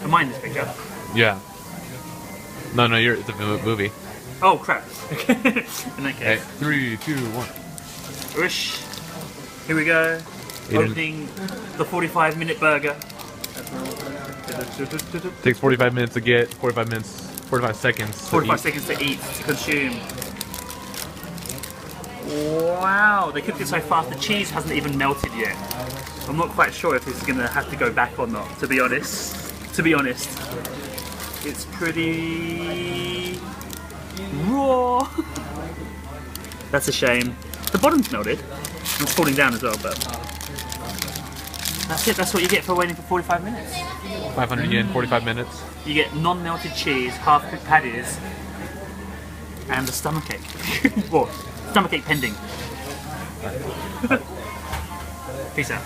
Am I in this picture? Yeah. No, it's a movie. Oh crap. In that case. Okay, 3, 2, 1. Whoosh. Here we go. Opening the 45-minute burger. Takes 45 minutes to get, 45 seconds. 45 seconds to eat, to consume. Wow, they cooked it so fast the cheese hasn't even melted yet. I'm not quite sure if this is going to have to go back or not, to be honest. It's pretty raw. That's a shame. The bottom's melted. It's falling down as well, but that's it. That's what you get for waiting for 45 minutes. 500 yen, 45 minutes. You get non-melted cheese, half-cooked patties, and the stomachache. Well, stomachache pending. Peace out.